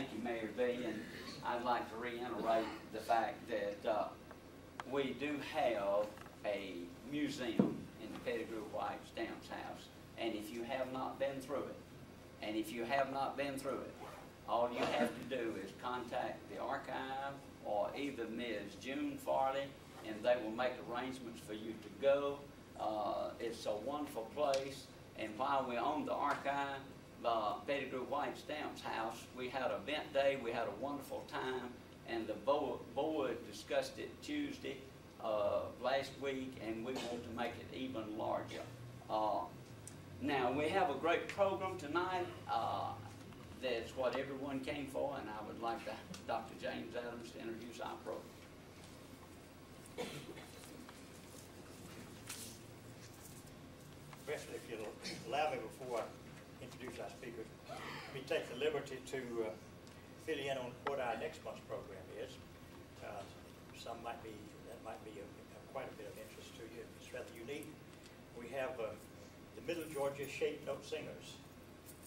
Thank you, Mayor B. And I'd like to reiterate the fact that we do have a museum in the Pettigrew White Stamps House. And if you have not been through it, all you have to do is contact the archive or either Ms. June Farley, and they will make arrangements for you to go. It's a wonderful place. And while we own the archive, Pettigrew White Stamps House, we had an event day, we had a wonderful time, and the board discussed it Tuesday last week, and we want to make it even larger. Now, we have a great program tonight. That's what everyone came for, and I would like Dr. James Adams to introduce our program. Presley, if you'll allow me before I introduce our speakers, let me take the liberty to fill you in on what our next month's program is. That might be quite a bit of interest to you. It's rather unique. We have the Middle Georgia Shape Note Singers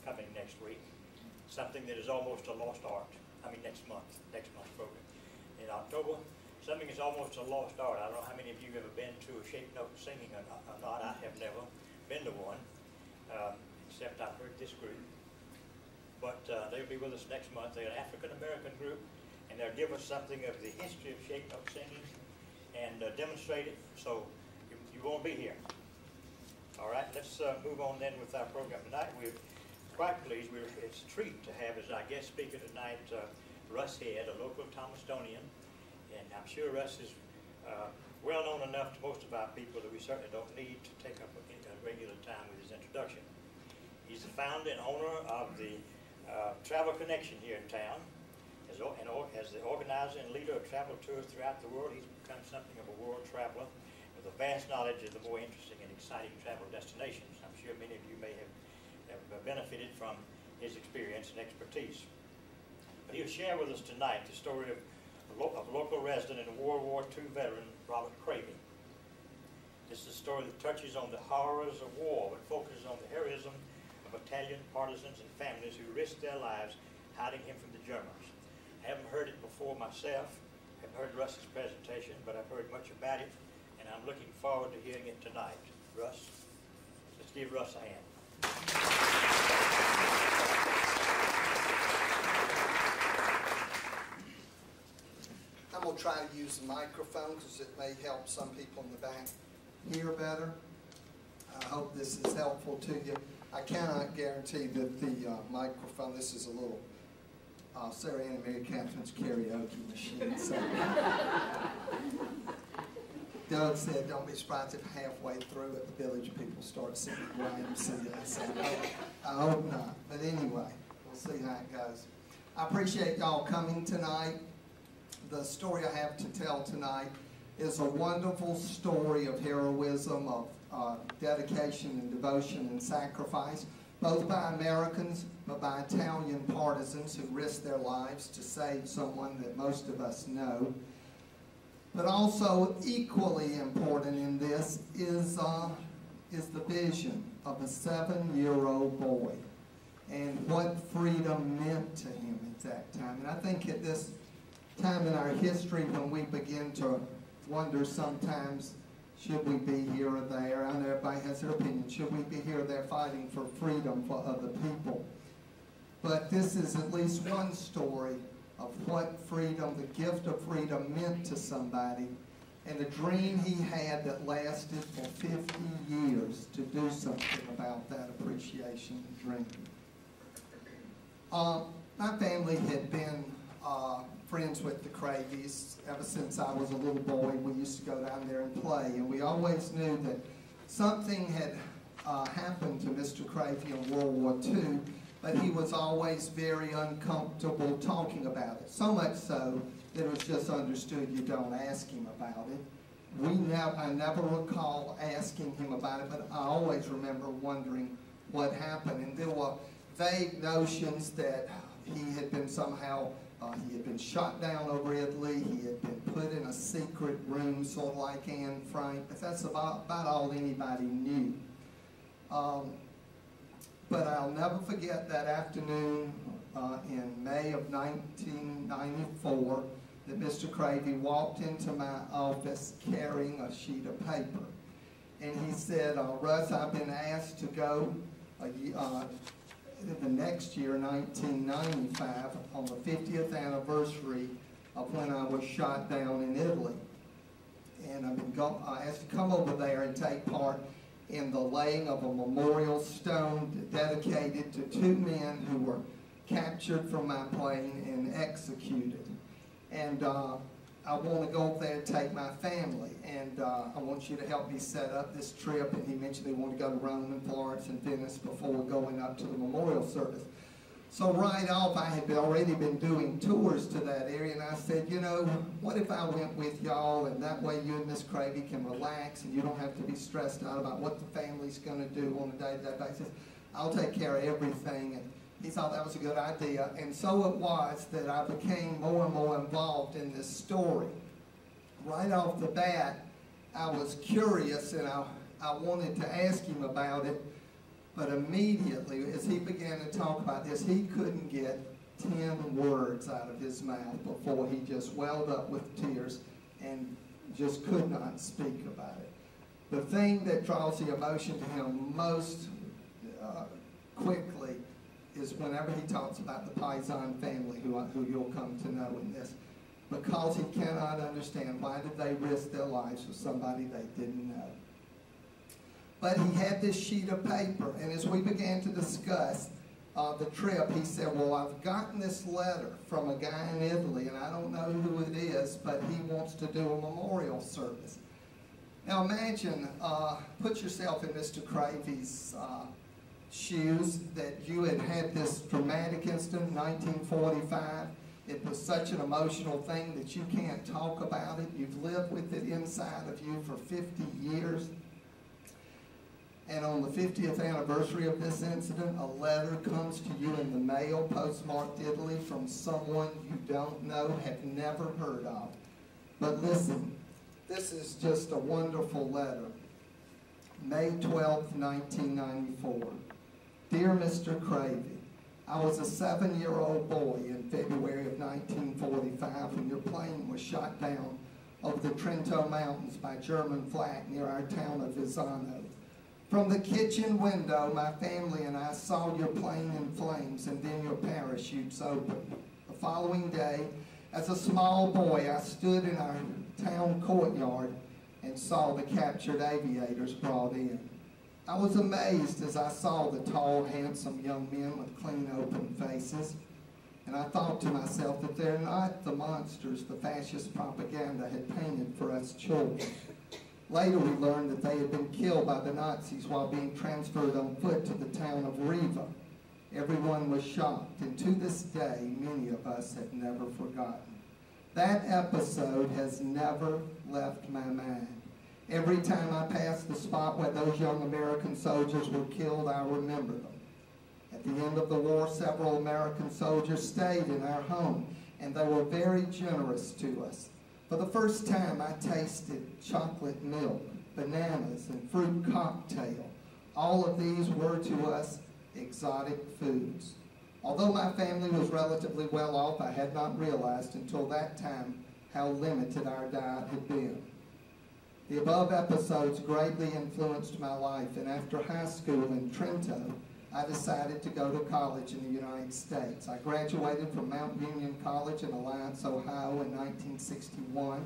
coming next week, something that is almost a lost art. Next month's program. In October, something is almost a lost art. I don't know how many of you have ever been to a shape note singing or not. I have never been to one, except I've heard this group. But they'll be with us next month. They're an African-American group, and they'll give us something of the history of shape note singing and demonstrate it, so you won't be here. All right, let's move on then with our program tonight. We're quite pleased. It's a treat to have as our guest speaker tonight Russ Head, a local Thomastonian, and I'm sure Russ is well known enough to most of our people that we certainly don't need to take up a regular time with his introduction. He's the founder and owner of the Travel Connection here in town. As the organizer and leader of travel tours throughout the world, he's become something of a world traveler with a vast knowledge of the more interesting and exciting travel destinations. I'm sure many of you may have benefited from his experience and expertise. But he'll share with us tonight the story of local resident and World War II veteran Robert Cravey. This is a story that touches on the horrors of war, but focuses on the heroism of Italian partisans and families who risked their lives hiding him from the Germans. I haven't heard it before myself. I haven't heard Russ's presentation, but I've heard much about it, and I'm looking forward to hearing it tonight. Russ, let's give Russ a hand. I'm going to try to use the microphone because it may help some people in the back hear better. I hope this is helpful to you. I cannot guarantee that the microphone, this is a little Sarah Ann and Mary Catherine's karaoke machine. So. Doug said, don't be surprised if halfway through it the village people start singing YMCA. I said, I hope not. But anyway, we'll see how it goes. I appreciate y'all coming tonight. The story I have to tell tonight is a wonderful story of heroism, of dedication and devotion and sacrifice, both by Americans, but by Italian partisans who risked their lives to save someone that most of us know. But also equally important in this is the vision of a 7-year-old boy and what freedom meant to him at that time. And I think at this time in our history when we begin to wonder sometimes, should we be here or there? I know everybody has their opinion. Should we be here or there fighting for freedom for other people? But this is at least one story of what freedom, the gift of freedom meant to somebody, and the dream he had that lasted for 50 years to do something about that appreciation and dream. My family had been friends with the Craveys ever since I was a little boy. We used to go down there and play, and we always knew that something had happened to Mr. Cravey in World War II, but he was always very uncomfortable talking about it. So much so that it was just understood you don't ask him about it. I never recall asking him about it, but I always remember wondering what happened. And there were vague notions that he had been somehow, he had been shot down over Italy, he had been put in a secret room, sort of like Anne Frank, but that's about all anybody knew. But I'll never forget that afternoon in May of 1994 that Mr. Cravey walked into my office carrying a sheet of paper. And he said, Russ, I've been asked to go the next year, 1995, on the 50th anniversary of when I was shot down in Italy. And I've been asked to come over there and take part in the laying of a memorial stone dedicated to two men who were captured from my plane and executed. And I want to go over there and take my family, and I want you to help me set up this trip. And he mentioned they wanted to go to Rome and Florence and Venice before going up to the memorial service. So right off, I had already been doing tours to that area, and I said, you know, what if I went with y'all, and that way you and Miss Cravey can relax, and you don't have to be stressed out about what the family's going to do on a day-to-day basis. I'll take care of everything. And he thought that was a good idea, and so it was that I became more and more involved in this story. Right off the bat, I was curious, and I wanted to ask him about it. But immediately, as he began to talk about this, he couldn't get 10 words out of his mouth before he just welled up with tears and just could not speak about it. The thing that draws the emotion to him most quickly is whenever he talks about the Paisan family, who you'll come to know in this, because he cannot understand why did they risk their lives for somebody they didn't know. But he had this sheet of paper, and as we began to discuss the trip, he said, well, I've gotten this letter from a guy in Italy, and I don't know who it is, but he wants to do a memorial service. Now imagine, put yourself in Mr. Cravey's shoes, that you had had this dramatic incident in 1945. It was such an emotional thing that you can't talk about it. You've lived with it inside of you for 50 years. And on the 50th anniversary of this incident, a letter comes to you in the mail, postmarked Italy, from someone you don't know, have never heard of. But listen, this is just a wonderful letter. May 12th, 1994. Dear Mr. Cravey, I was a 7-year-old boy in February of 1945 when your plane was shot down over the Trento Mountains by German flak near our town of Vezzano. From the kitchen window, my family and I saw your plane in flames and then your parachutes open. The following day, as a small boy, I stood in our town courtyard and saw the captured aviators brought in. I was amazed as I saw the tall, handsome young men with clean, open faces, and I thought to myself that they're not the monsters the fascist propaganda had painted for us children. Later we learned that they had been killed by the Nazis while being transferred on foot to the town of Riva. Everyone was shocked, and to this day, many of us have never forgotten. That episode has never left my mind. Every time I pass the spot where those young American soldiers were killed, I remember them. At the end of the war, several American soldiers stayed in our home, and they were very generous to us. For the first time, I tasted chocolate milk, bananas, and fruit cocktail. All of these were to us exotic foods. Although my family was relatively well off, I had not realized until that time how limited our diet had been. The above episodes greatly influenced my life, and after high school in Trento, I decided to go to college in the United States. I graduated from Mount Union College in Alliance, Ohio in 1961.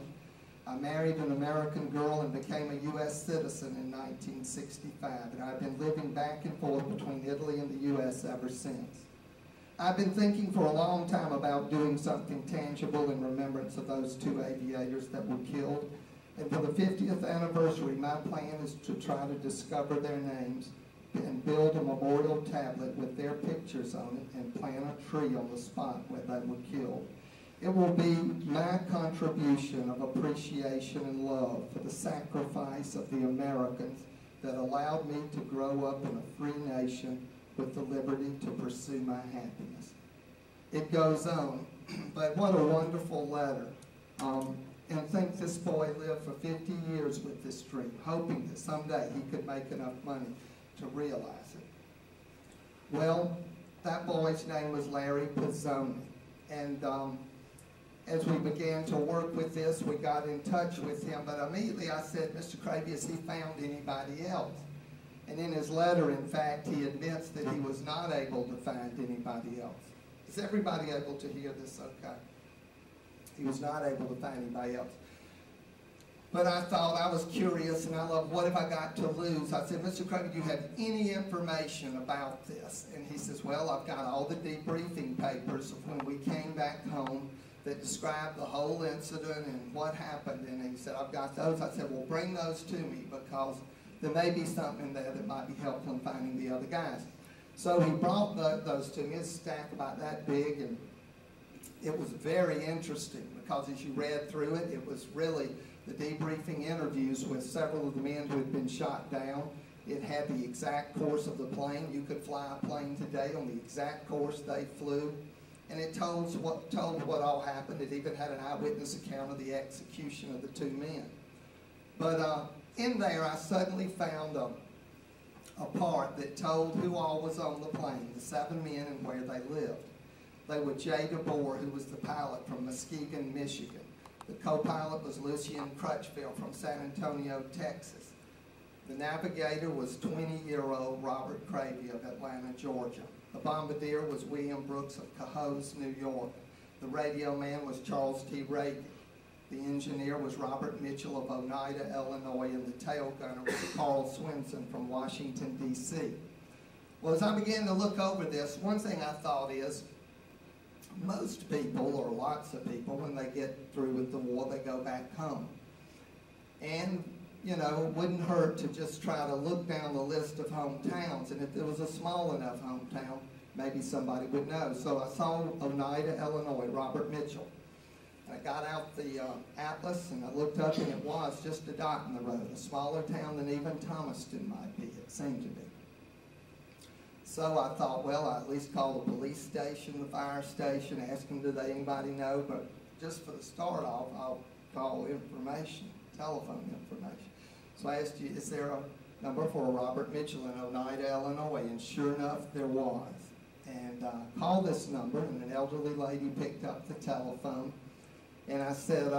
I married an American girl and became a U.S. citizen in 1965, and I've been living back and forth between Italy and the U.S. ever since. I've been thinking for a long time about doing something tangible in remembrance of those two aviators that were killed, and for the 50th anniversary, my plan is to try to discover their names and build a memorial tablet with their pictures on it and plant a tree on the spot where they were killed. It will be my contribution of appreciation and love for the sacrifice of the Americans that allowed me to grow up in a free nation with the liberty to pursue my happiness. It goes on, but what a wonderful letter. And think this boy lived for 50 years with this dream, hoping that someday he could make enough money to realize it. Well, that boy's name was Larry Pizzoni. And as we began to work with this, we got in touch with him. But immediately I said, Mr. Cravey, has he found anybody else? And in his letter, in fact, he admits that he was not able to find anybody else. Is everybody able to hear this okay? He was not able to find anybody else. But I thought, I was curious, and I loved, what have I got to lose? I said, Mr. Cravey, do you have any information about this? And he says, well, I've got all the debriefing papers of when we came back home that described the whole incident and what happened. And he said, I've got those. I said, well, bring those to me, because there may be something there that might be helpful in finding the other guys. So he brought those to me. It's a stack about that big, and it was very interesting, because as you read through it, it was really the debriefing interviews with several of the men who had been shot down. It had the exact course of the plane. You could fly a plane today on the exact course they flew. And it told what all happened. It even had an eyewitness account of the execution of the two men. But in there, I suddenly found a part that told who all was on the plane, the 7 men and where they lived. They were Jay DeBoer, who was the pilot from Muskegon, Michigan. The co-pilot was Lucien Crutchfield from San Antonio, Texas. The navigator was 20-year-old Robert Cravey of Atlanta, Georgia. The bombardier was William Brooks of Cohoes, New York. The radio man was Charles T. Reagan. The engineer was Robert Mitchell of Oneida, Illinois, and the tail gunner was Carl Swinson from Washington, D.C. Well, as I began to look over this, one thing I thought is, most people, or lots of people, when they get through with the war, they go back home. And, you know, it wouldn't hurt to just try to look down the list of hometowns, and if there was a small enough hometown, maybe somebody would know. So I saw Oneida, Illinois, Robert Mitchell. And I got out the atlas, and I looked up, and it was just a dot in the road, a smaller town than even Thomaston might be, it seemed to be. So I thought, well, I'll at least call the police station, the fire station, ask them, do they anybody know? But just for the start off, I'll call information, telephone information. So I asked you, is there a number for Robert Mitchell in Oneida, Illinois? And sure enough, there was. And I called this number, and an elderly lady picked up the telephone. And I said,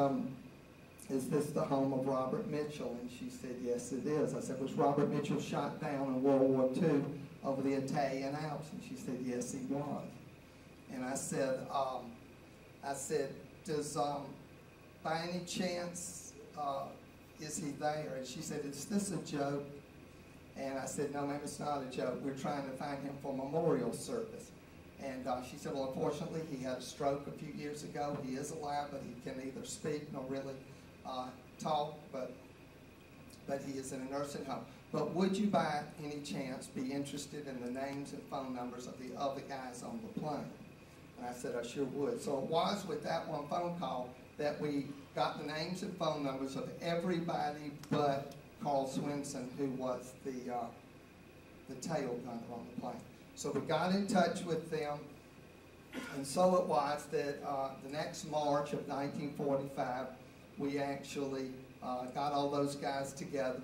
is this the home of Robert Mitchell? And she said, yes, it is. I said, was Robert Mitchell shot down in World War II over the Italian Alps? And she said, yes, he was. And I said, does, by any chance, is he there? And she said, is this a joke? And I said, no, ma'am, it's not a joke. We're trying to find him for memorial service. And she said, well, unfortunately, he had a stroke a few years ago. He is alive, but he can neither speak nor really talk, but he is in a nursing home. But would you by any chance be interested in the names and phone numbers of the other guys on the plane? And I said, I sure would. So it was with that one phone call that we got the names and phone numbers of everybody but Carl Swinson, who was the tail gunner on the plane. So we got in touch with them, and so it was that the next March of 1945, we actually got all those guys together.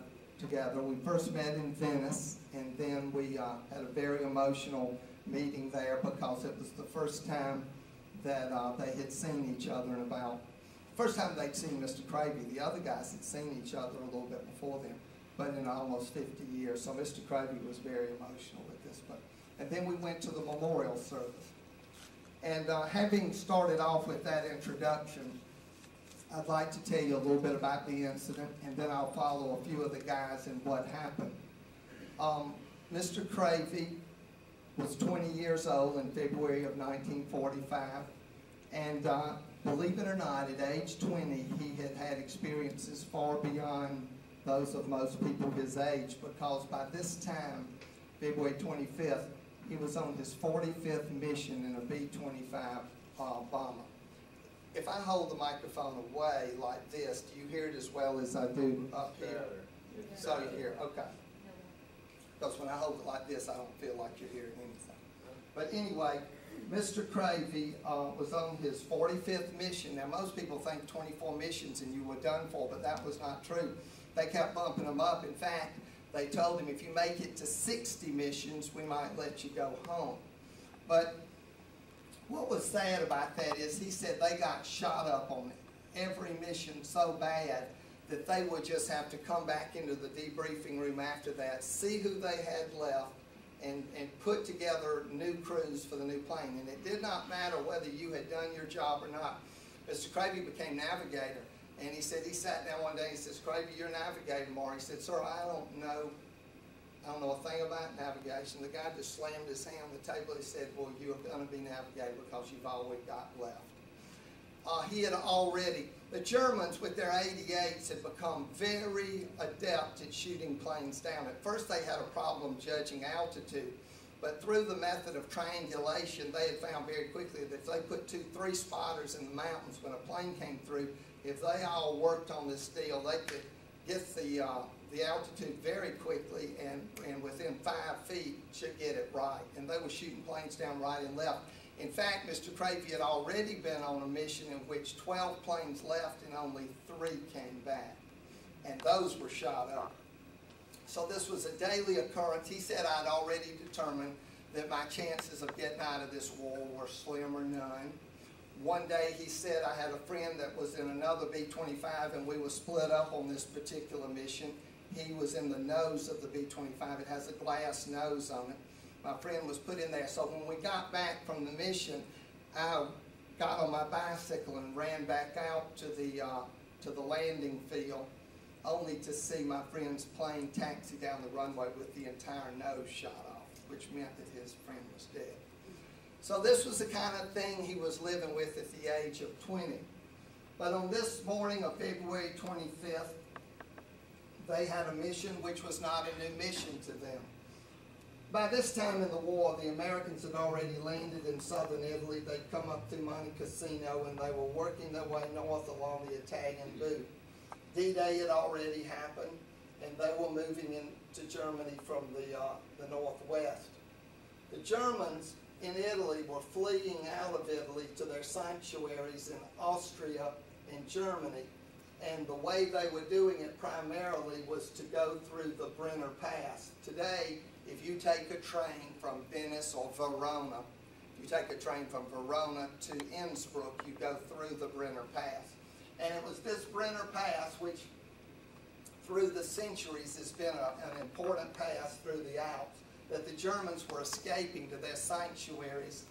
We first met in Venice, and then we had a very emotional meeting there because it was the first time that they had seen each other in about, first time they'd seen Mr. Cravey. The other guys had seen each other a little bit before them, but in almost 50 years. So Mr. Cravey was very emotional with this. And then we went to the memorial service. And having started off with that introduction, I'd like to tell you a little bit about the incident, and then I'll follow a few of the guys and what happened. Mr. Cravey was 20 years old in February of 1945, and believe it or not, at age 20, he had had experiences far beyond those of most people his age, because by this time, February 25th, he was on his 45th mission in a B-25 bomber. If I hold the microphone away like this, do you hear it as well as I do up here? So you hear, okay. Because when I hold it like this, I don't feel like you're hearing anything. But anyway, Mr. Cravey was on his 45th mission. Now, most people think 24 missions and you were done for, but that was not true. They kept bumping him up. In fact, they told him, if you make it to 60 missions, we might let you go home. But what was sad about that is he said they got shot up on every mission so bad that they would just have to come back into the debriefing room after that, see who they had left, and put together new crews for the new plane. And it did not matter whether you had done your job or not. Mr. Cravey became navigator, and he said, he sat down one day and he says, "Cravey, you're navigating tomorrow." He said, "Sir, I don't know a thing about navigation." The guy just slammed his hand on the table. He said, "Well, you're going to be navigator because you've always got left." He had already, the Germans with their 88s had become very adept at shooting planes down. At first they had a problem judging altitude, but through the method of triangulation, they had found very quickly that if they put 2-3 spotters in the mountains when a plane came through, if they all worked on this deal, they could get the altitude very quickly, and within 5 feet should get it right. And they were shooting planes down right and left. In fact, Mr. Cravey had already been on a mission in which 12 planes left and only 3 came back. And those were shot up. So this was a daily occurrence. He said, "I'd already determined that my chances of getting out of this war were slim or none." One day he said, "I had a friend that was in another B-25 and we were split up on this particular mission. He was in the nose of the B-25. It has a glass nose on it. My friend was put in there." So when we got back from the mission, I got on my bicycle and ran back out to the landing field, only to see my friend's plane taxi down the runway with the entire nose shot off, which meant that his friend was dead. So this was the kind of thing he was living with at the age of 20. But on this morning of February 25th, they had a mission which was not a new mission to them. By this time in the war, the Americans had already landed in southern Italy. They'd come up through Monte Cassino, and they were working their way north along the Italian boot. D-Day had already happened, and they were moving into Germany from the northwest. The Germans in Italy were fleeing out of Italy to their sanctuaries in Austria and Germany. And the way they were doing it primarily was to go through the Brenner Pass. Today, if you take a train from Venice or Verona, you take a train from Verona to Innsbruck, you go through the Brenner Pass. And it was this Brenner Pass which, through the centuries, has been an important pass through the Alps, that the Germans were escaping to their sanctuaries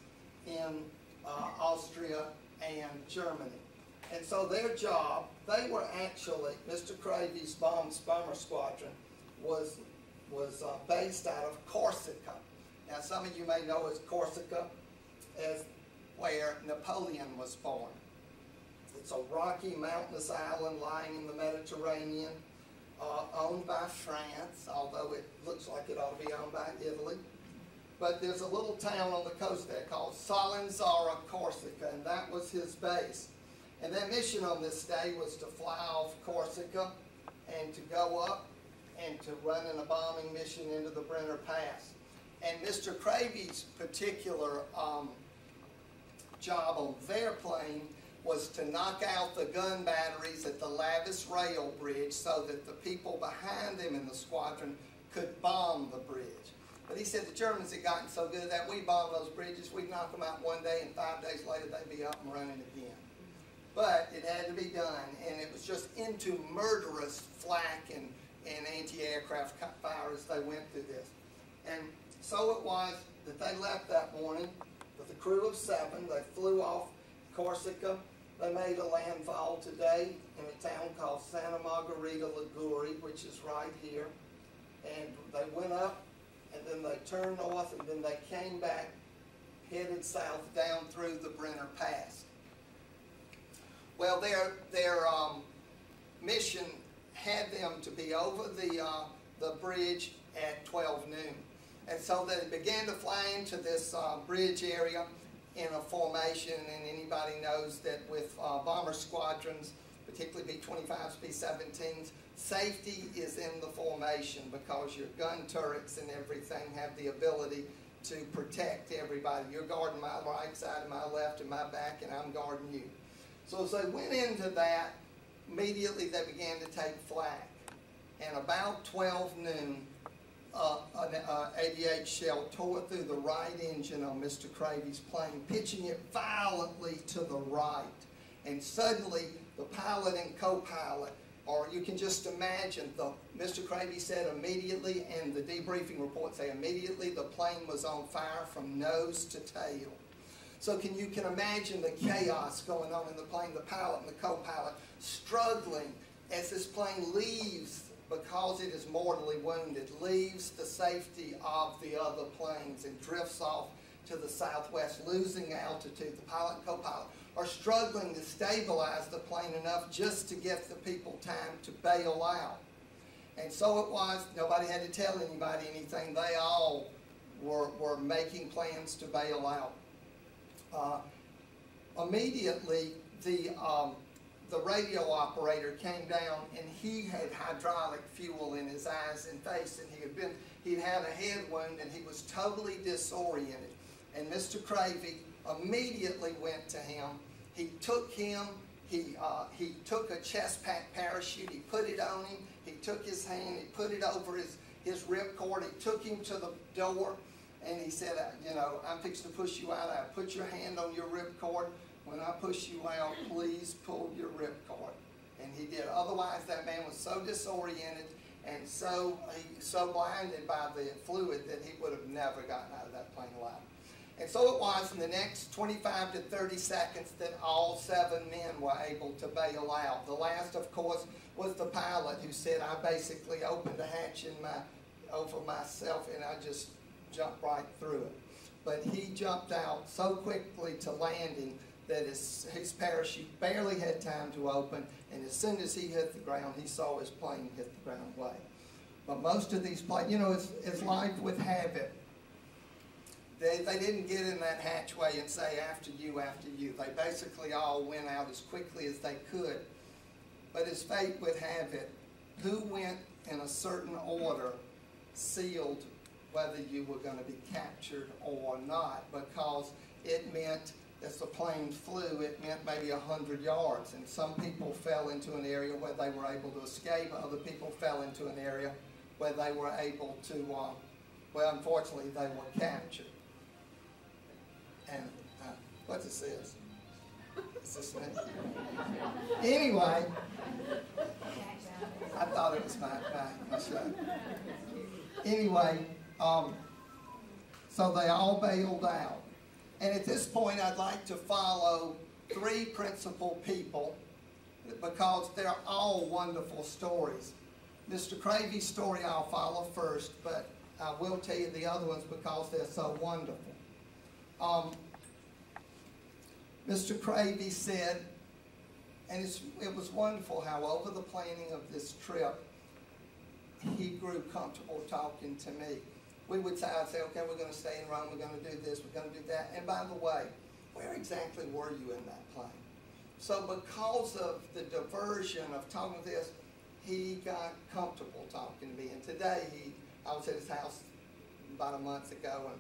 in Austria and Germany. And so their job, they were actually, Mr. Cravey's bomber squadron was based out of Corsica. Now some of you may know as Corsica as where Napoleon was born. It's a rocky mountainous island lying in the Mediterranean, owned by France, although it looks like it ought to be owned by Italy. But there's a little town on the coast there called Salinzara, Corsica, and that was his base. And their mission on this day was to fly off Corsica and to go up and to run in a bombing mission into the Brenner Pass. And Mr. Cravey's particular job on their plane was to knock out the gun batteries at the Lavis Rail Bridge so that the people behind them in the squadron could bomb the bridge. But he said the Germans had gotten so good that we bombed those bridges, we'd knock them out one day and 5 days later they'd be up and running again. But it had to be done, and it was just into murderous flak and anti-aircraft fire as they went through this. And so it was that they left that morning with a crew of 7. They flew off Corsica. They made a landfall today in a town called Santa Margherita Liguri, which is right here. And they went up, and then they turned north, and then they came back, headed south down through the Brenner Pass. Well, their mission had them to be over the bridge at 12 noon. And so they began to fly into this bridge area in a formation, and anybody knows that with bomber squadrons, particularly B-25s, B-17s, safety is in the formation because your gun turrets and everything have the ability to protect everybody. You're guarding my right side and my left and my back, and I'm guarding you. So as they went into that, immediately they began to take flak. And about 12 noon, an 88 shell tore through the right engine on Mr. Cravey's plane, pitching it violently to the right. And suddenly, the pilot and co-pilot, or you can just imagine, Mr. Cravey said immediately, and the debriefing report say immediately, the plane was on fire from nose to tail. So you can imagine the chaos going on in the plane, the pilot and the co-pilot struggling as this plane leaves, because it is mortally wounded, leaves the safety of the other planes and drifts off to the southwest, losing altitude. The pilot and co-pilot are struggling to stabilize the plane enough just to give the people time to bail out. And so it was, nobody had to tell anybody anything. They all were making plans to bail out. Immediately, the radio operator came down, and he had hydraulic fuel in his eyes and face, and he'd had a head wound, and he was totally disoriented. And Mr. Cravey immediately went to him. He took a chest pack parachute, he put it on him, he took his hand, he put it over his ripcord, he took him to the door, and he said, you know, I'm fixing to push you out. I put your hand on your ripcord. When I push you out, please pull your ripcord. And he did. Otherwise, that man was so disoriented and so blinded by the fluid that he would have never gotten out of that plane alive. And so it was in the next 25 to 30 seconds that all 7 men were able to bail out. The last, of course, was the pilot, who said, I basically opened a hatch over myself and I just jumped right through it. But he jumped out so quickly to landing that his parachute barely had time to open, and as soon as he hit the ground, he saw his plane hit the ground away. But most of these planes, you know, as life would have it, they didn't get in that hatchway and say, after you, after you. They basically all went out as quickly as they could. But as fate would have it, who went in a certain order sealed whether you were going to be captured or not, because it meant, as the plane flew, it meant maybe 100 yards. And some people fell into an area where they were able to escape. Other people fell into an area where they were able to, well, unfortunately, they were captured. And what this is this me? Anyway, I thought it was my show. Anyway, so they all bailed out. And at this point, I'd like to follow 3 principal people, because they're all wonderful stories. Mr. Cravey's story I'll follow first, but I will tell you the other ones because they're so wonderful. Mr. Cravey said, and it was wonderful how over the planning of this trip, he grew comfortable talking to me. I'd say, okay, we're going to stay in Rome, we're going to do this, we're going to do that. And by the way, where exactly were you in that plane? So because of the diversion of talking this, he got comfortable talking to me. And today, I was at his house about a month ago, and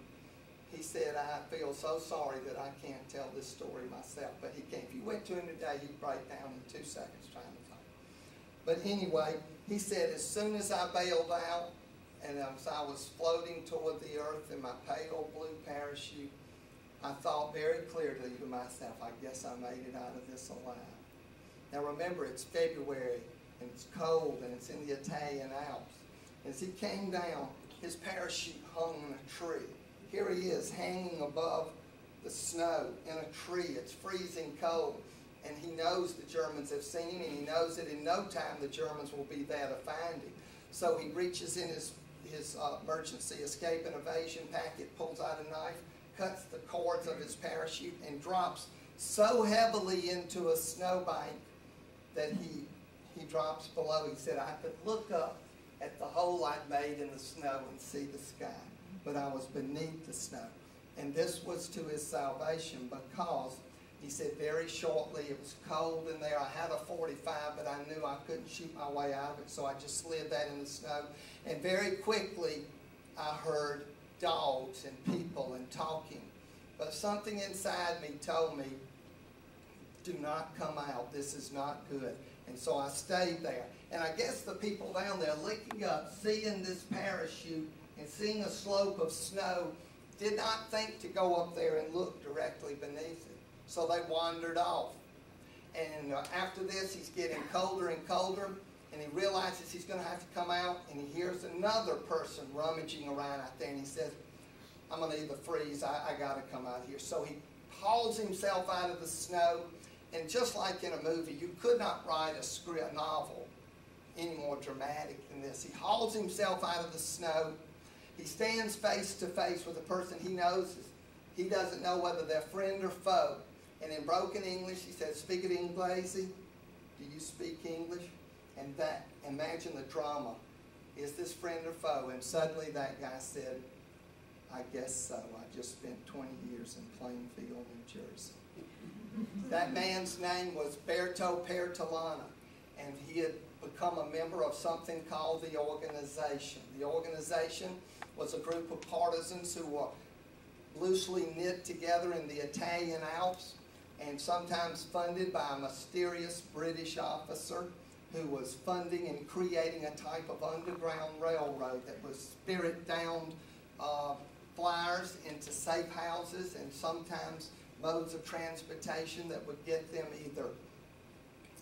he said, I feel so sorry that I can't tell this story myself. But he can't. If you went to him today, he'd break down in 2 seconds trying to talk. But anyway, he said, as soon as I bailed out, and as I was floating toward the earth in my pale blue parachute, I thought very clearly to myself, I guess I made it out of this alive. Now remember, it's February, and it's cold, and it's in the Italian Alps. As he came down, his parachute hung in a tree. Here he is, hanging above the snow in a tree. It's freezing cold, and he knows the Germans have seen him, and he knows that in no time the Germans will be there to find him. So he reaches in his emergency escape and evasion packet, pulls out a knife, cuts the cords of his parachute, and drops so heavily into a snowbank that he drops below. He said, I could look up at the hole I'd made in the snow and see the sky, but I was beneath the snow. And this was to his salvation, because he said very shortly, it was cold in there. I had a .45, but I knew I couldn't shoot my way out of it, so I just slid that in the snow. And very quickly, I heard dogs and people and talking. But something inside me told me, do not come out. This is not good. And so I stayed there. And I guess the people down there looking up, seeing this parachute and seeing a slope of snow, did not think to go up there and look directly beneath it. So they wandered off. And after this, he's getting colder and colder, and he realizes he's going to have to come out, and he hears another person rummaging around out there, and he says, I'm going to either freeze, I got to come out here. So he hauls himself out of the snow, and just like in a movie, you could not write a novel any more dramatic than this. He hauls himself out of the snow. He stands face to face with a person he knows. He doesn't know whether they're friend or foe. And in broken English, he says, "Speak it Inglese? Do you speak English?" And that, imagine the drama. Is this friend or foe? And suddenly that guy said, "I guess so. I just spent 20 years in Plainfield, New Jersey." That man's name was Berto Pertolana, and he had become a member of something called the organization. The organization was a group of partisans who were loosely knit together in the Italian Alps, and sometimes funded by a mysterious British officer who was funding and creating a type of underground railroad that would spirit down flyers into safe houses and sometimes modes of transportation that would get them either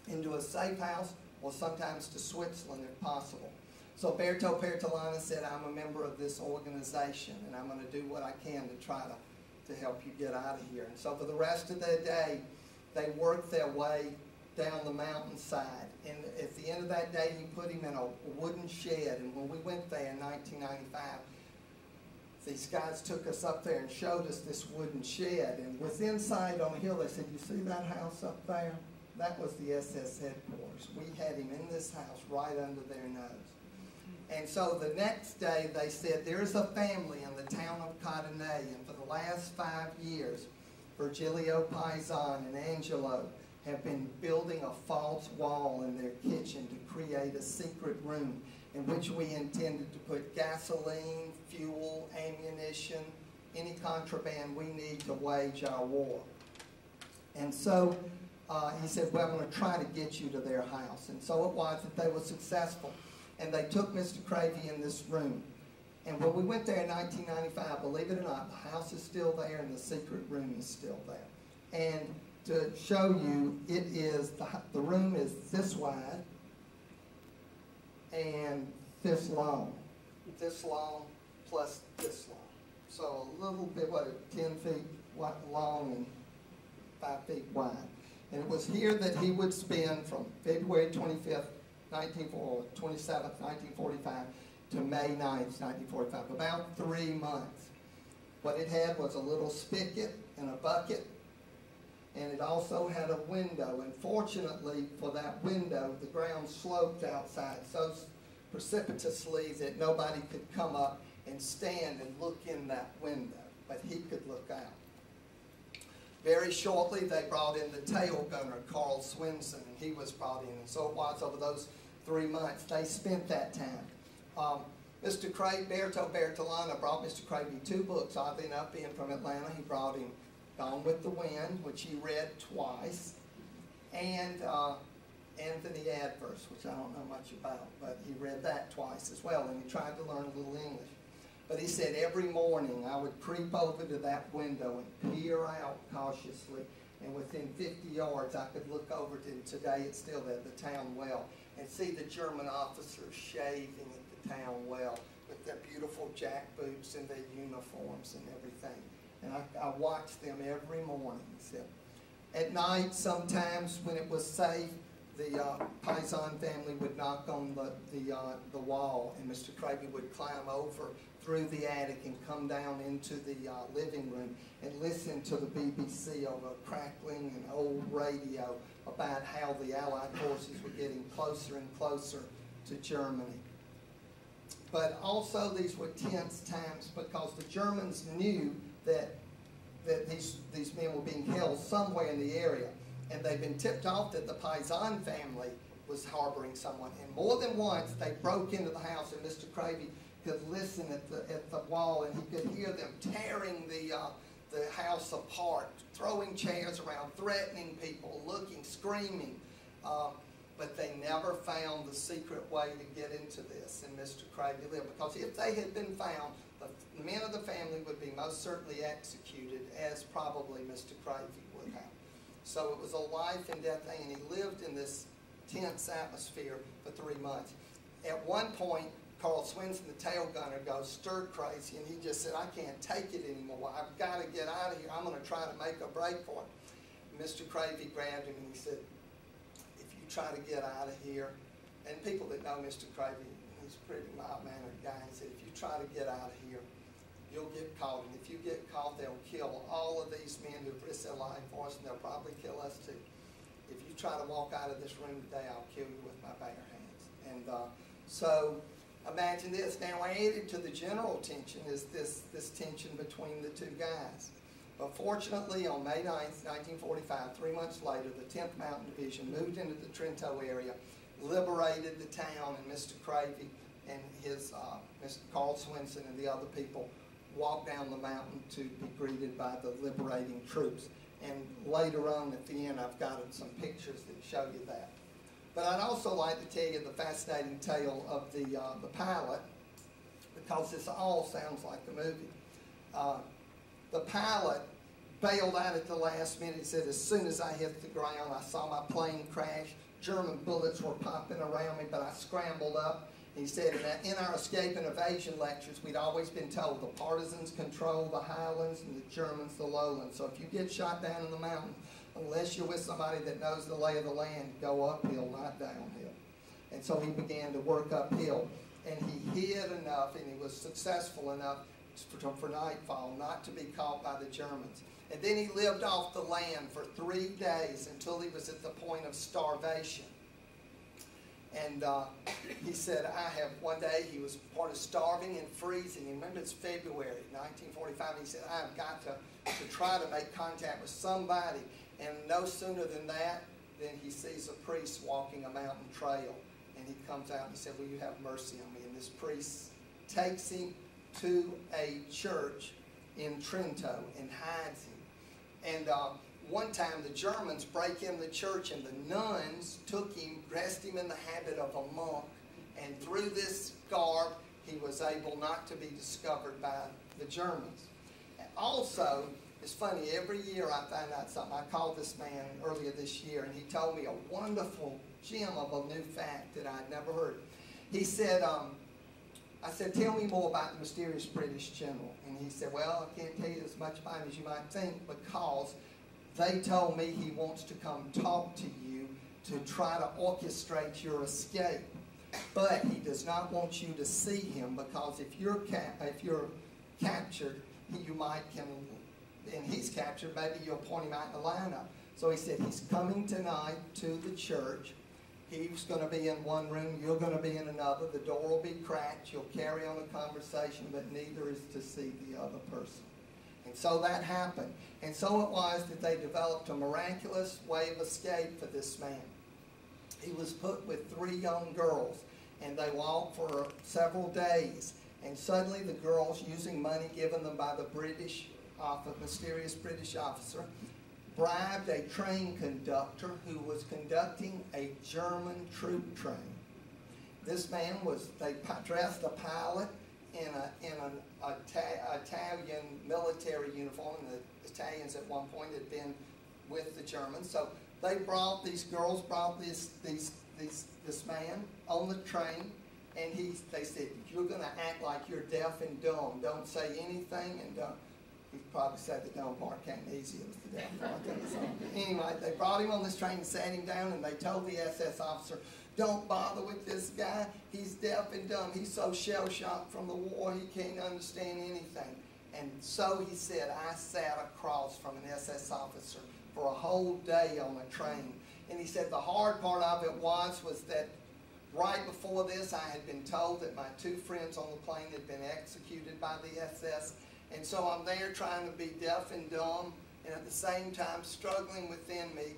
into a safe house or sometimes to Switzerland if possible. So Berto Pertolana said, "I'm a member of this organization, and I'm going to do what I can to try to help you get out of here." And so for the rest of their day, they worked their way down the mountainside. And at the end of that day, he put him in a wooden shed. And when we went there in 1995, these guys took us up there and showed us this wooden shed. And with inside on a hill, they said, "You see that house up there? That was the SS headquarters. We had him in this house right under their nose." And so the next day they said, "There's a family in the town of Cotonou, and for the last 5 years, Virgilio Paisan and Angelo have been building a false wall in their kitchen to create a secret room in which we intended to put gasoline, fuel, ammunition, any contraband we need to wage our war." And so he said, "Well, I'm going to try to get you to their house." And so it was that they were successful. And they took Mr. Cravey in this room. And when we went there in 1995, believe it or not, the house is still there and the secret room is still there. And to show you, it is, the room is this wide and this long. This long plus this long. So a little bit, 10 feet long and 5 feet wide. And it was here that he would spend from February 25th, 27th, 1945 to May 9th, 1945, about 3 months. What it had was a little spigot and a bucket, and it also had a window. And fortunately for that window, the ground sloped outside so precipitously that nobody could come up and stand and look in that window, but he could look out. Very shortly, they brought in the tail gunner, Carl Swinson, and he was brought in. And so it was over those 3 months. They spent that time. Mr. Cravey, Berto Bertolana brought Mr. Cravey 2 books. Oddly enough, being from Atlanta, he brought him Gone with the Wind, which he read twice, and Anthony Adverse, which I don't know much about, but he read that twice as well, and he tried to learn a little English. But he said every morning I would creep over to that window and peer out cautiously, and within 50 yards I could look over to, today it's still there, the town well, and see the German officers shaving at the town well with their beautiful jack boots and their uniforms and everything. And I watched them every morning. He said, at night, sometimes when it was safe, the Paisan family would knock on the wall, and Mr. Cravey would climb over through the attic and come down into the living room and listen to the BBC over a crackling and old radio about how the Allied forces were getting closer and closer to Germany. But also these were tense times because the Germans knew that these men were being held somewhere in the area, and they'd been tipped off that the Paisan family was harboring someone. And more than once, they broke into the house, and Mr. Cravey could listen at the wall, and he could hear them tearing the house apart, throwing chairs around, threatening people, looking, screaming. But but they never found the secret way to get into this, and Mr. Cravey lived. Because if they had been found, the men of the family would be most certainly executed, as probably Mr. Cravey would have. So it was a life and death thing, and he lived in this tense atmosphere for 3 months. At one point, Carl Swinson, the tail gunner, goes stir crazy, and he just said, I can't take it anymore. I've got to get out of here. I'm going to try to make a break for it. Mr. Cravey grabbed him and he said, if you try to get out of here, and people that know Mr. Cravey, he's a pretty mild-mannered guy, he said, if you try to get out of here, you'll get caught. And if you get caught, they'll kill all of these men who've risked their life for us, and they'll probably kill us too. If you try to walk out of this room today, I'll kill you with my bare hands. And so imagine this. Now, added to the general tension is this tension between the two guys. But fortunately, on May 9th, 1945, 3 months later, the 10th Mountain Division moved into the Trento area, liberated the town, and Mr. Cravey and his Mr. Carl Swinson and the other people walked down the mountain to be greeted by the liberating troops. And later on at the end, I've got some pictures that show you that. But I'd also like to tell you the fascinating tale of the pilot, because this all sounds like the movie. The pilot bailed out at the last minute. He said, as soon as I hit the ground, I saw my plane crash. German bullets were popping around me, but I scrambled up. He said, in our escape and evasion lectures, we'd always been told the partisans control the highlands and the Germans the lowlands. So if you get shot down in the mountain, unless you're with somebody that knows the lay of the land, go uphill, not downhill. And so he began to work uphill. And he hid enough, and he was successful enough for nightfall not to be caught by the Germans. And then he lived off the land for 3 days until he was at the point of starvation. And he said, one day he was part of starving and freezing. And remember, it's February 1945. He said, I've got to try to make contact with somebody. And no sooner than that, then he sees a priest walking a mountain trail. And he comes out and he said, will you have mercy on me? And this priest takes him to a church in Trento and hides him. And one time the Germans break in the church, and the nuns took him, dressed him in the habit of a monk, and through this garb he was able not to be discovered by the Germans. And also, it's funny, every year I find out something. I called this man earlier this year, and he told me a wonderful gem of a new fact that I'd never heard. He said, I said, tell me more about the mysterious British general. And he said, well, I can't tell you as much about him as you might think, because they told me he wants to come talk to you to try to orchestrate your escape. But he does not want you to see him, because if you're captured, you might and he's captured, maybe you'll point him out in the lineup. So he said, he's coming tonight to the church. He's going to be in one room, you're going to be in another. The door will be cracked. You'll carry on a conversation, but neither is to see the other person. And so that happened. And so it was that they developed a miraculous way of escape for this man. He was put with 3 young girls, and they walked for several days. And suddenly the girls, using money given them by the mysterious British officer, bribed a train conductor who was conducting a German troop train. This man they dressed a pilot in an Italian military uniform, and the Italians at one point had been with the Germans. So these girls brought this man on the train, and they said, you're going to act like you're deaf and dumb. Don't say anything, and he probably said the dumb part came easy. It was the deaf part. Anyway, they brought him on this train and sat him down, and they told the SS officer, don't bother with this guy. He's deaf and dumb. He's so shell-shocked from the war, he can't understand anything. And so he said, I sat across from an SS officer for a whole day on a train. And he said the hard part of it was that right before this, I had been told that my 2 friends on the plane had been executed by the SS. And so I'm there trying to be deaf and dumb, and at the same time struggling within me,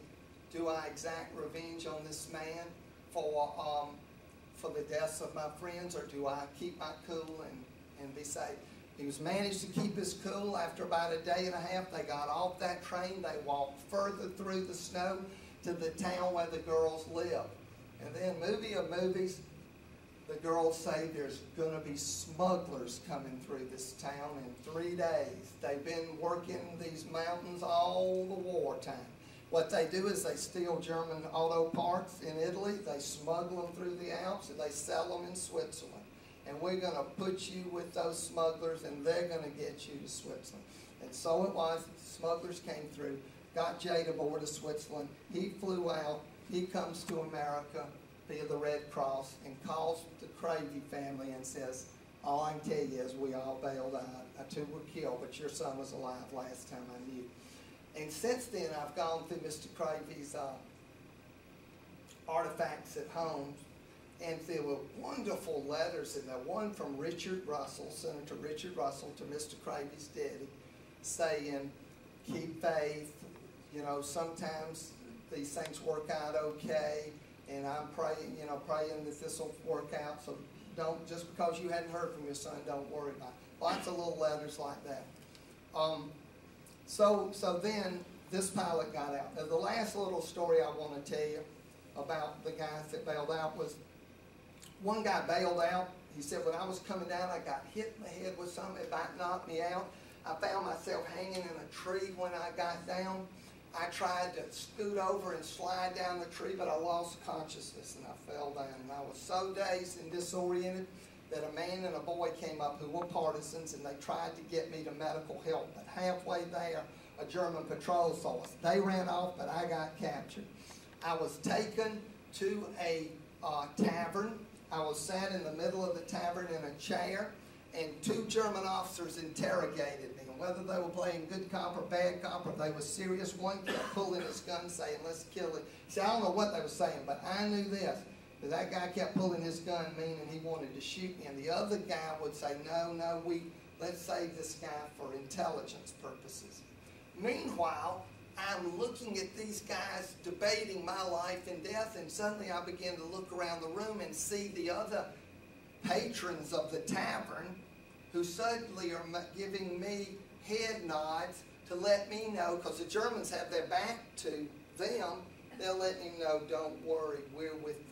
do I exact revenge on this man for the deaths of my friends, or do I keep my cool and be safe? He was managed to keep his cool. After about a day and a half, they got off that train. They walked further through the snow to the town where the girls lived. And then movie of movies, the girls say there's going to be smugglers coming through this town in 3 days. They've been working these mountains all the wartime. What they do is they steal German auto parts in Italy, they smuggle them through the Alps, and they sell them in Switzerland. And we're going to put you with those smugglers, and they're going to get you to Switzerland. And so it was. The smugglers came through, got Jade aboard to Switzerland. He flew out. He comes to America via the Red Cross and calls the Cravey family and says, all I can tell you is we all bailed out. 2 were killed, but your son was alive last time I knew. And since then, I've gone through Mr. Cravey's artifacts at home, and there were wonderful letters in there. One from Richard Russell, Senator Richard Russell, to Mr. Cravey's daddy, saying, keep faith, you know, sometimes these things work out okay, and I'm praying, you know, praying that this will work out, so don't, just because you hadn't heard from your son, don't worry about it. Lots of little letters like that. So then this pilot got out. Now the last little story I want to tell you about the guys that bailed out was, one guy bailed out. He said, when I was coming down, I got hit in the head with something, it about knocked me out. I found myself hanging in a tree when I got down. I tried to scoot over and slide down the tree, but I lost consciousness and I fell down. And I was so dazed and disoriented that a man and a boy came up who were partisans, and they tried to get me to medical help. But halfway there, a German patrol saw us. They ran off, but I got captured. I was taken to a tavern. I was sat in the middle of the tavern in a chair, and 2 German officers interrogated me. And whether they were playing good cop or bad cop, or they were serious, one kept pulling his gun saying, let's kill it. See, I don't know what they were saying, but I knew this. That guy kept pulling his gun, meaning he wanted to shoot me. And the other guy would say, no, let's save this guy for intelligence purposes. Meanwhile, I'm looking at these guys debating my life and death, and suddenly I begin to look around the room and see the other patrons of the tavern who suddenly are giving me head nods to let me know, because the Germans have their back to them, they'll let me know, don't worry, we're with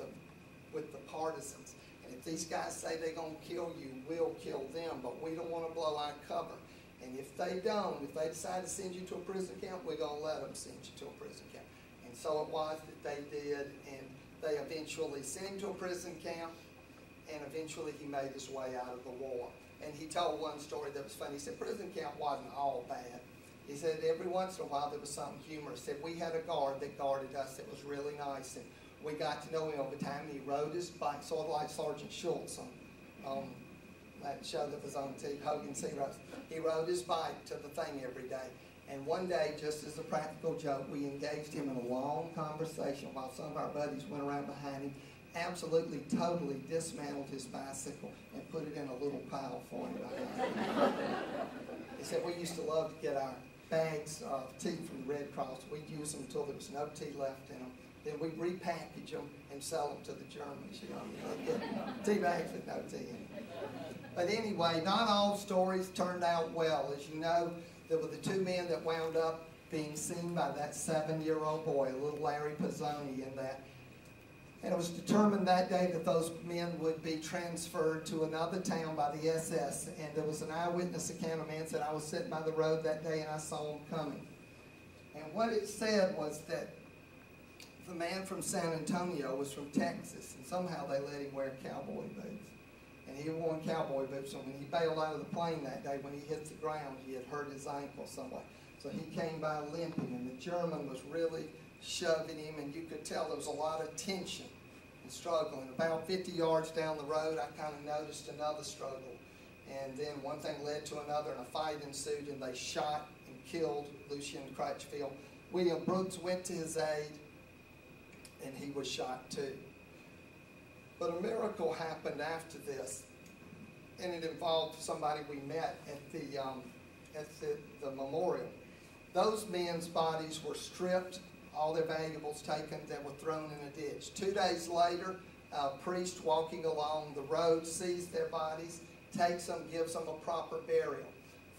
the partisans. And if these guys say they're going to kill you, we'll kill them, but we don't want to blow our cover. And if they don't, if they decide to send you to a prison camp, we're going to let them send you to a prison camp. And so it was that they did, and they eventually sent him to a prison camp, and eventually he made his way out of the war. And he told one story that was funny. He said prison camp wasn't all bad. He said every once in a while there was something humorous. He said we had a guard that guarded us that was really nice, and we got to know him over time. He rode his bike, sort of like Sergeant Schultz on that show that was on TV, Hogan's Heroes. He rode his bike to the thing every day. And one day, just as a practical joke, we engaged him in a long conversation while some of our buddies went around behind him, absolutely, totally dismantled his bicycle and put it in a little pile for him behind him. He said we used to love to get our bags of tea from the Red Cross. We'd use them until there was no tea left in them. Then we'd repackage them and sell them to the Germans. You know, get tea bags with no tea in them. But anyway, not all stories turned out well. As you know, there were the 2 men that wound up being seen by that 7-year-old boy, little Larry Pizzoni, in that. And it was determined that day that those men would be transferred to another town by the SS. And there was an eyewitness account. A man said, I was sitting by the road that day and I saw them coming. And what it said was that the man from San Antonio was from Texas, and somehow they let him wear cowboy boots. And he wore cowboy boots, and when he bailed out of the plane that day, when he hit the ground, he had hurt his ankle somewhere. So he came by limping, and the German was really shoving him, and you could tell there was a lot of tension and struggle. And about 50 yards down the road, I kind of noticed another struggle. And then one thing led to another, and a fight ensued, and they shot and killed Lucian Crutchfield. William Brooks went to his aid, and he was shot too. But a miracle happened after this, and it involved somebody we met at the memorial. Those men's bodies were stripped, all their valuables taken, that were thrown in a ditch. 2 days later, a priest walking along the road sees their bodies, takes them, gives them a proper burial.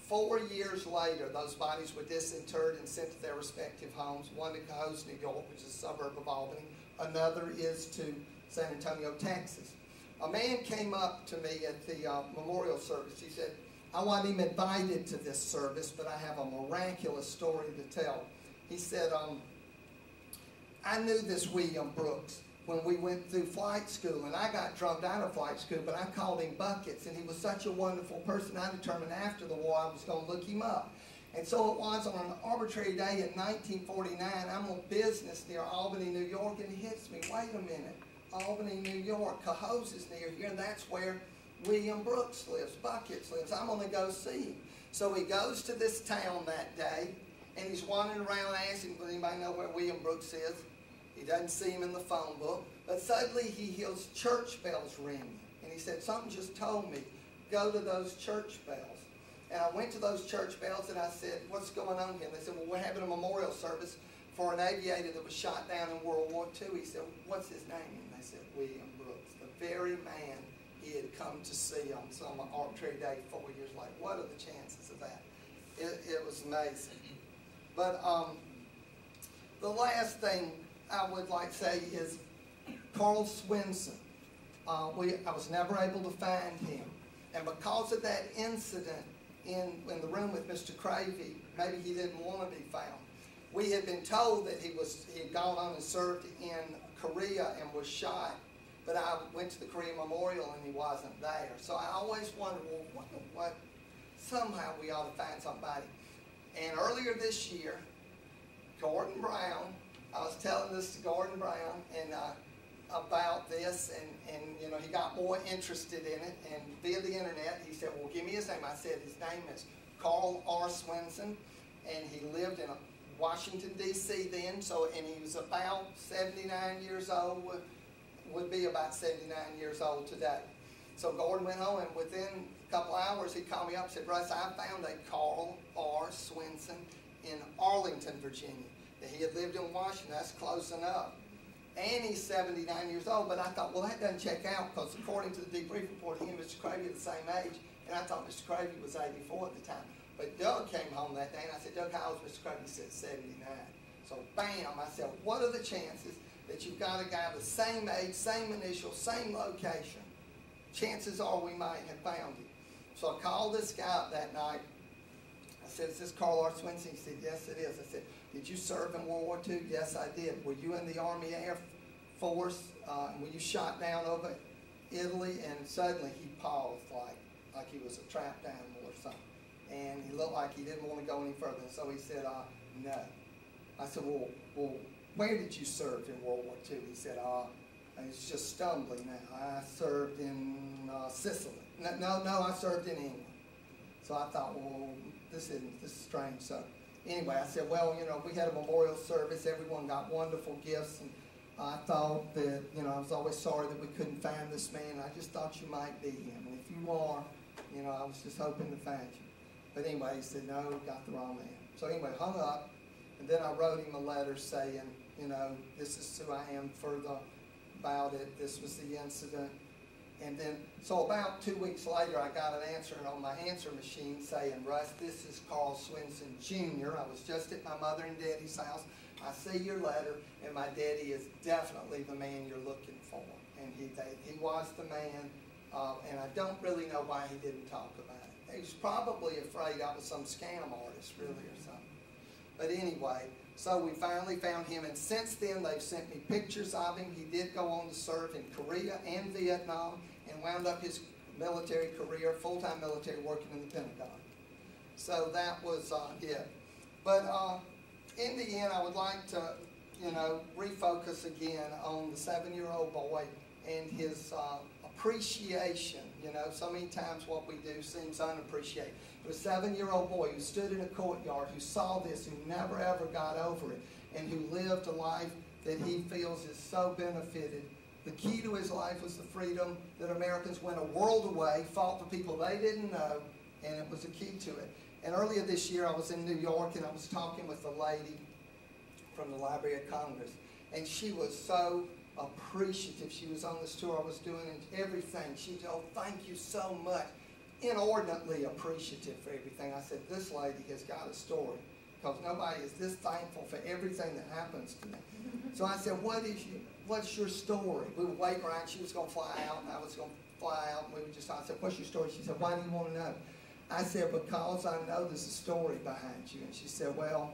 4 years later, those bodies were disinterred and sent to their respective homes, one to Cohoes, New York, which is a suburb of Albany. Another is to San Antonio, Texas. A man came up to me at the memorial service. He said, I wasn't even invited to this service, but I have a miraculous story to tell. He said, I knew this William Brooks when we went through flight school, and I got drugged out of flight school, but I called him Buckets, and he was such a wonderful person, I determined after the war I was going to look him up. And so it was on an arbitrary day in 1949, I'm on business near Albany, New York, and it hits me, wait a minute, Albany, New York, Cohoes is near here, and that's where William Brooks lives, Buckets lives. I'm going to go see him. So he goes to this town that day, and he's wandering around asking, does anybody know where William Brooks is? He doesn't see him in the phone book, but suddenly he hears church bells ringing. And he said, something just told me, go to those church bells. And I went to those church bells and I said, what's going on here? And they said, well, we're having a memorial service for an aviator that was shot down in World War II. He said, what's his name? And they said, William Brooks, the very man he had come to see on some arbitrary day 4 years later. What are the chances of that? It was amazing. But the last thing I would like to say is Carl Swinson. I was never able to find him. And because of that incident in the room with Mr. Cravey, maybe he didn't want to be found. We had been told that he had gone on and served in Korea and was shot. But I went to the Korean Memorial and he wasn't there. So I always wondered, well, what somehow we ought to find somebody. And earlier this year, Gordon Brown, I was telling this to Gordon Brown and about this, and you know, he got more interested in it, and via the internet, he said, well, give me his name. I said, his name is Carl R. Swinson, and he lived in Washington, D.C. then, and he was about 79 years old, would be about 79 years old today. So Gordon went home, and within a couple hours, he called me up and said, Russ, I found a Carl R. Swinson in Arlington, Virginia. That he had lived in Washington, that's close enough. And he's 79 years old, but I thought, well, that doesn't check out, because according to the debrief report, he and Mr. Cravey are the same age, and I thought Mr. Cravey was 84 at the time. But Doug came home that day, and I said, Doug, how old is Mr. Cravey? He said, 79. So, bam, I said, what are the chances that you've got a guy the same age, same initial, same location? Chances are we might have found him. So I called this guy up that night. I said, is this Carl R. Swinson? He said, yes, it is. I said, did you serve in World War II? Yes, I did. Were you in the Army Air Force? Were you shot down over Italy? And suddenly he paused like he was a trapped animal or something. And he looked like he didn't want to go any further. So he said, no. I said, well, where did you serve in World War II? He said, it's just stumbling now. I served in Sicily. No, I served in England. So I thought, well, this is strange. So anyway, I said, well, you know, we had a memorial service. Everyone got wonderful gifts. And I thought that, you know, I was always sorry that we couldn't find this man. I just thought you might be him. And if you are, you know, I was just hoping to find you. But anyway, he said, no, we got the wrong man. So anyway, hung up. And then I wrote him a letter saying, you know, this is who I am about it. This was the incident. And then, so about 2 weeks later, I got an answer on my answer machine saying, Russ, this is Carl Swinson, Jr. I was just at my mother and daddy's house. I see your letter, and my daddy is definitely the man you're looking for. And he was the man, and I don't really know why he didn't talk about it. He was probably afraid I was some scam artist, really, or something. But anyway, so we finally found him, and since then they've sent me pictures of him. He did go on to serve in Korea and Vietnam and wound up his military career, full-time military, working in the Pentagon. So that was it. But in the end, I would like to, you know, refocus again on the 7-year-old boy and his appreciation. You know, so many times what we do seems unappreciated. It was a 7-year-old boy who stood in a courtyard, who saw this, who never ever got over it, and who lived a life that he feels is so benefited. The key to his life was the freedom that Americans went a world away, fought for people they didn't know, and it was a key to it. And earlier this year, I was in New York, and I was talking with a lady from the Library of Congress, and she was so appreciative. She was on this tour I was doing, and everything. She said, oh, thank you so much. inordinately appreciative for everything. I said, this lady has got a story, because nobody is this thankful for everything that happens to them. So I said, what's your story? We were waiting around. She was going to fly out, and I was going to fly out. And we were just, I said, what's your story? She said, why do you want to know? I said, because I know there's a story behind you. And she said, well,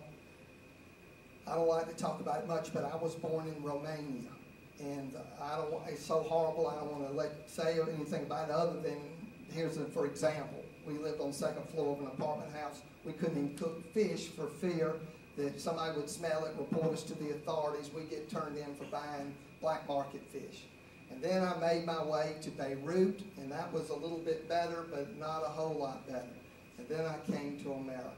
I don't like to talk about it much, but I was born in Romania. And it's so horrible, I don't want to say anything about it other than, for example, we lived on the second floor of an apartment house. We couldn't even cook fish for fear that somebody would smell it, report us to the authorities. We'd get turned in for buying black market fish. And then I made my way to Beirut, and that was a little bit better, but not a whole lot better. And then I came to America.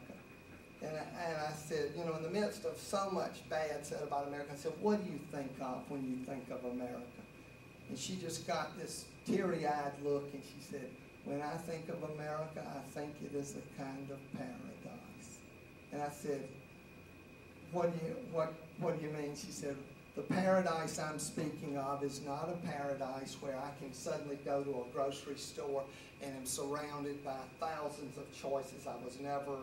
And I said, you know, in the midst of so much bad said about America, I said, what do you think of when you think of America? And she just got this teary-eyed look, and she said, when I think of America, I think it is a kind of paradise. And I said, what do you mean? She said, the paradise I'm speaking of is not a paradise where I can suddenly go to a grocery store and am surrounded by thousands of choices I was never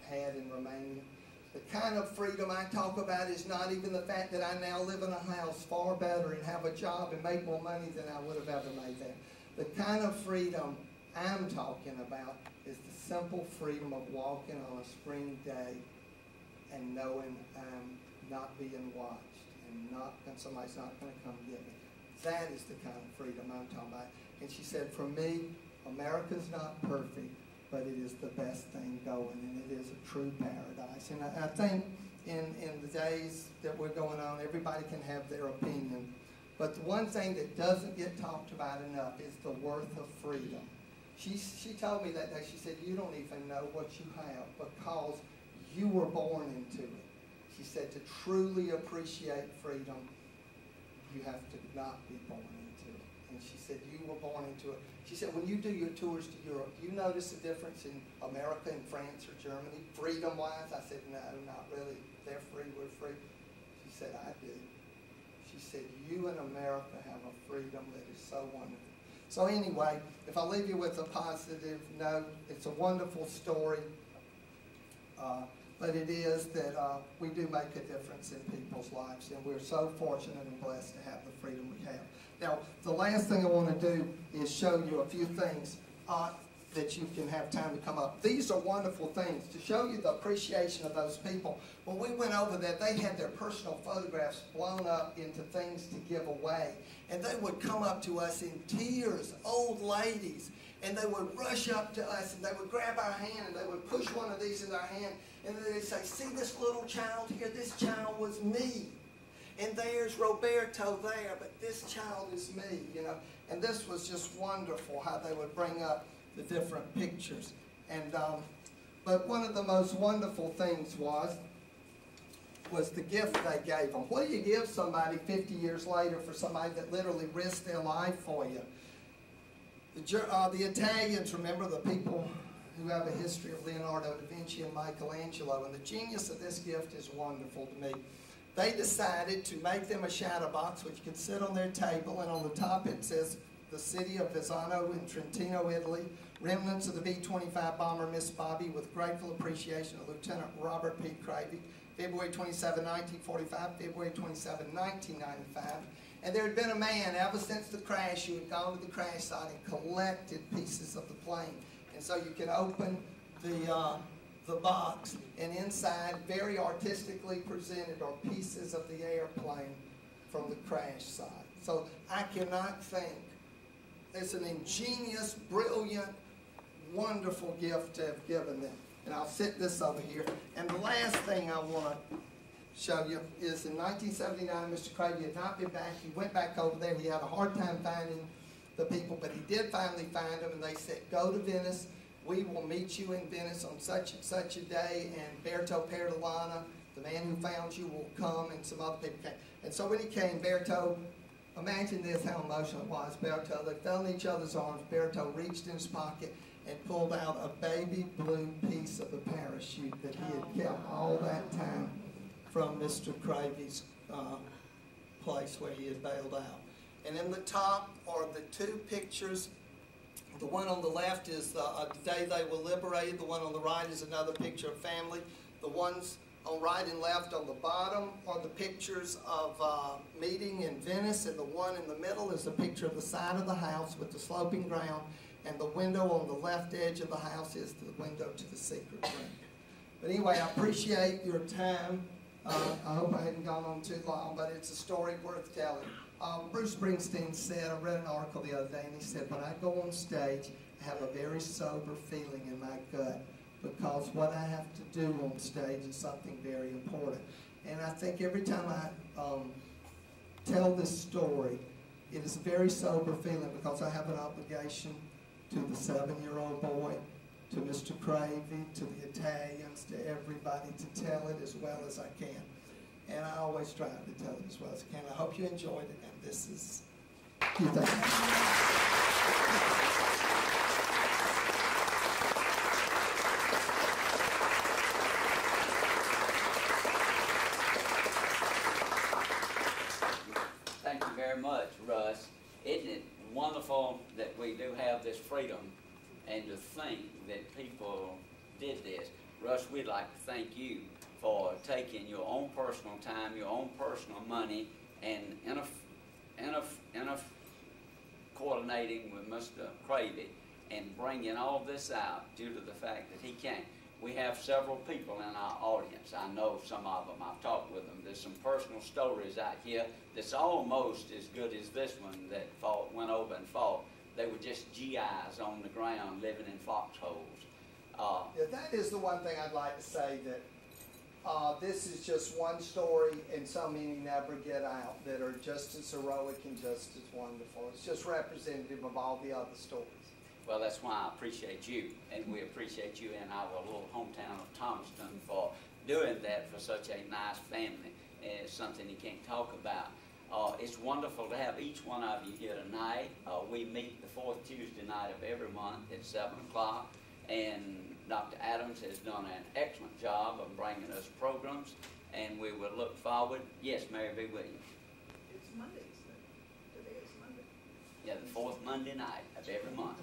had in Romania. The kind of freedom I talk about is not even the fact that I now live in a house far better and have a job and make more money than I would have ever made there. The kind of freedom I'm talking about is the simple freedom of walking on a spring day and knowing I'm not being watched and somebody's not going to come get me. That is the kind of freedom I'm talking about. And she said, for me, America's not perfect, but it is the best thing going, and it is a true paradise. And I think in the days that we're going on, everybody can have their opinion. But the one thing that doesn't get talked about enough is the worth of freedom. She told me that day, she said, you don't even know what you have because you were born into it. She said, to truly appreciate freedom, you have to not be born into it. And she said, you were born into it. She said, when you do your tours to Europe, do you notice a difference in America and France or Germany, freedom-wise? I said, no, not really. They're free, we're free. She said, I do. She said, you in America have a freedom that is so wonderful. So anyway, if I leave you with a positive note, it's a wonderful story. But it is that we do make a difference in people's lives, and we're so fortunate and blessed to have the freedom we have. Now, the last thing I want to do is show you a few things that you can have time to come up. These are wonderful things to show you the appreciation of those people. When we went over there, they had their personal photographs blown up into things to give away. And they would come up to us in tears, old ladies, and they would rush up to us, and they would grab our hand, and they would push one of these in our hand, and they'd say, see this little child here? This child was me. And there's Roberto there, but this child is me, you know. And this was just wonderful how they would bring up the different pictures. And but one of the most wonderful things was the gift they gave them. What do you give somebody 50 years later for somebody that literally risked their life for you? The Italians, remember the people who have a history of Leonardo da Vinci and Michelangelo, and the genius of this gift is wonderful to me. They decided to make them a shadow box which could sit on their table, and on the top it says the city of Vezzano in Trentino, Italy, remnants of the B-25 bomber Miss Bobbie, with grateful appreciation of Lieutenant Robert P. Cravey, February 27, 1945, February 27, 1995. And there had been a man ever since the crash who had gone to the crash site and collected pieces of the plane. And so you can open the box, and inside, very artistically presented, are pieces of the airplane from the crash site. So I cannot think, it's an ingenious, brilliant, wonderful gift to have given them. And I'll sit this over here. And the last thing I want to show you is in 1979, Mr. Cravey had not been back. He went back over there. He had a hard time finding the people, but he did finally find them, and they said, go to Venice. We will meet you in Venice on such and such a day, and Berto Perdolana, the man who found you, will come, and some other people came. And so when he came, Berto, imagine this, how emotional it was. Berto, they fell in each other's arms. Berto reached in his pocket and pulled out a baby blue piece of the parachute that he had kept all that time from Mr. Cravey's place where he had bailed out. And in the top are the two pictures The one on the left is the day they were liberated. The one on the right is another picture of family. The ones on right and left on the bottom are the pictures of meeting in Venice, and the one in the middle is a picture of the side of the house with the sloping ground, and the window on the left edge of the house is the window to the secret room. But anyway, I appreciate your time. I hope I hadn't gone on too long, but it's a story worth telling. Bruce Springsteen said, I read an article the other day, and he said, when I go on stage, I have a very sober feeling in my gut, because what I have to do on stage is something very important. And I think every time I tell this story, it is a very sober feeling, because I have an obligation to the 7-year-old boy, to Mr. Cravey, to the Italians, to everybody, to tell it as well as I can. And I always try to tell it as well as I can. I hope you enjoyed it, and this is you think. Thank you very much, Russ. Isn't it wonderful that we do have this freedom, and to think that people did this? Russ, we'd like to thank you for taking your own personal time, your own personal money, and coordinating with Mr. Cravey and bringing all this out due to the fact that he can't. We have several people in our audience. I know some of them. I've talked with them. There's some personal stories out here that's almost as good as this one that went over and fought. They were just GIs on the ground living in foxholes. Yeah, that is the one thing I'd like to say, that this is just one story, and so many never get out, that are just as heroic and just as wonderful. It's just representative of all the other stories. Well, that's why I appreciate you, and we appreciate you in our little hometown of Thomaston for doing that for such a nice family. It's something you can't talk about. It's wonderful to have each one of you here tonight. We meet the fourth Tuesday night of every month at 7 o'clock, and Dr. Adams has done an excellent job of bringing us programs, and we will look forward. Yes, Mary B. Williams. It's Monday, isn't it? Today is Monday. Yeah, the fourth Monday night of every month.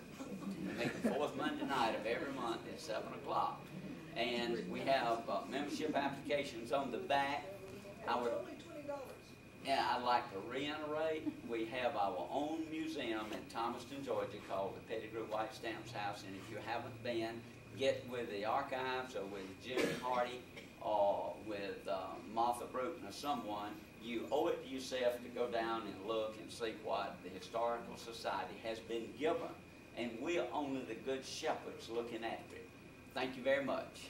We meet the fourth Monday night of every month at 7 o'clock. And we have membership applications on the back. It's only $20. Yeah, I'd like to reiterate, we have our own museum in Thomaston, Georgia called the Pettigrew White Stamps House, and if you haven't been, get with the archives or with Jimmy Hardy or with Martha Bruton or someone. You owe it to yourself to go down and look and see what the Historical Society has been given, and we are only the good shepherds looking after it. Thank you very much.